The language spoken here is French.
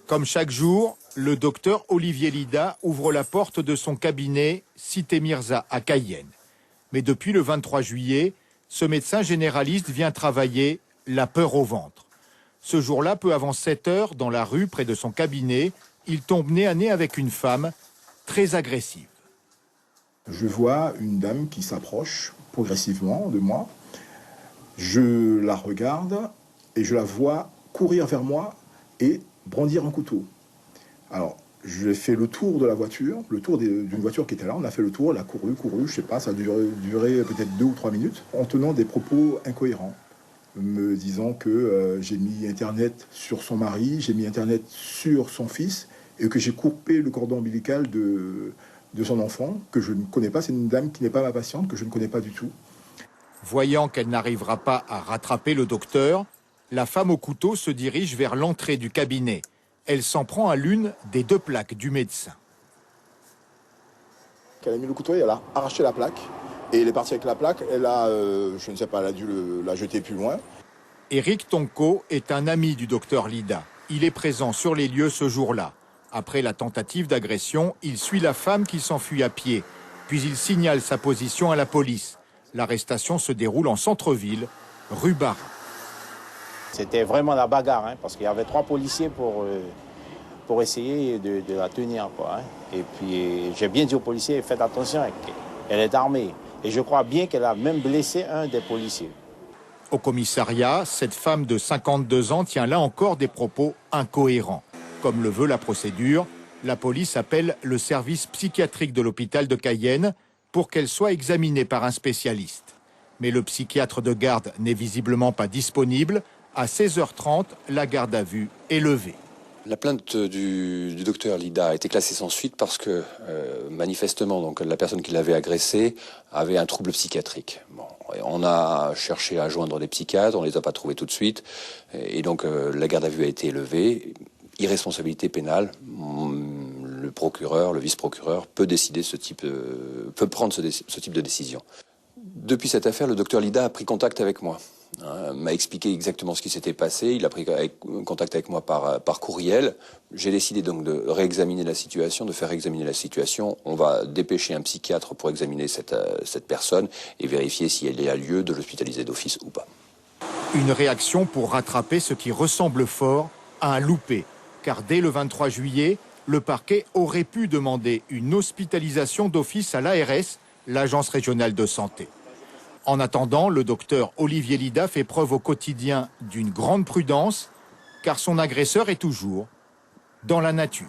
Comme chaque jour, le docteur Olivier Lida ouvre la porte de son cabinet Cité Mirza à Cayenne. Mais depuis le 23 juillet, ce médecin généraliste vient travailler la peur au ventre. Ce jour-là, peu avant 7 heures, dans la rue près de son cabinet, il tombe nez à nez avec une femme très agressive. Je vois une dame qui s'approche progressivement de moi. Je la regarde et je la vois courir vers moi et brandir un couteau. Alors, j'ai fait le tour de la voiture, le tour d'une voiture qui était là. On a fait le tour, elle a couru, je sais pas, ça a duré peut-être 2 ou 3 minutes, en tenant des propos incohérents, me disant que j'ai mis Internet sur son mari, j'ai mis Internet sur son fils, et que j'ai coupé le cordon ombilical de son enfant, que je ne connais pas. C'est une dame qui n'est pas ma patiente, que je ne connais pas du tout. Voyant qu'elle n'arrivera pas à rattraper le docteur, la femme au couteau se dirige vers l'entrée du cabinet. Elle s'en prend à l'une des 2 plaques du médecin. Elle a mis le couteau et elle a arraché la plaque. Et elle est partie avec la plaque. Elle a, je ne sais pas, elle a dû la jeter plus loin. Éric Tonko est un ami du docteur Lida. Il est présent sur les lieux ce jour-là. Après la tentative d'agression, il suit la femme qui s'enfuit à pied. Puis il signale sa position à la police. L'arrestation se déroule en centre-ville, rue Barra. C'était vraiment la bagarre, parce qu'il y avait 3 policiers pour essayer de la tenir, quoi. Et puis j'ai bien dit aux policiers, faites attention, elle est armée. Et je crois bien qu'elle a même blessé un des policiers. Au commissariat, cette femme de 52 ans tient là encore des propos incohérents. Comme le veut la procédure, la police appelle le service psychiatrique de l'hôpital de Cayenne pour qu'elle soit examinée par un spécialiste. Mais le psychiatre de garde n'est visiblement pas disponible. À 16h30, la garde à vue est levée. La plainte du docteur Lida a été classée sans suite parce que, manifestement, donc, la personne qui l'avait agressé avait un trouble psychiatrique. Bon, on a cherché à joindre des psychiatres, on ne les a pas trouvés tout de suite. Et donc, la garde à vue a été levée. Irresponsabilité pénale. Le procureur, le vice-procureur peut décider peut prendre ce type de décision. Depuis cette affaire, le docteur Lida a pris contact avec moi. M'a expliqué exactement ce qui s'était passé. Il a pris contact avec moi par courriel. J'ai décidé donc de réexaminer la situation, de faire examiner la situation. On va dépêcher un psychiatre pour examiner cette personne et vérifier si elle est à lieu de l'hospitaliser d'office ou pas. Une réaction pour rattraper ce qui ressemble fort à un loupé. Car dès le 23 juillet, le parquet aurait pu demander une hospitalisation d'office à l'ARS, l'Agence régionale de santé. En attendant, le docteur Olivier Lida fait preuve au quotidien d'une grande prudence, car son agresseur est toujours dans la nature.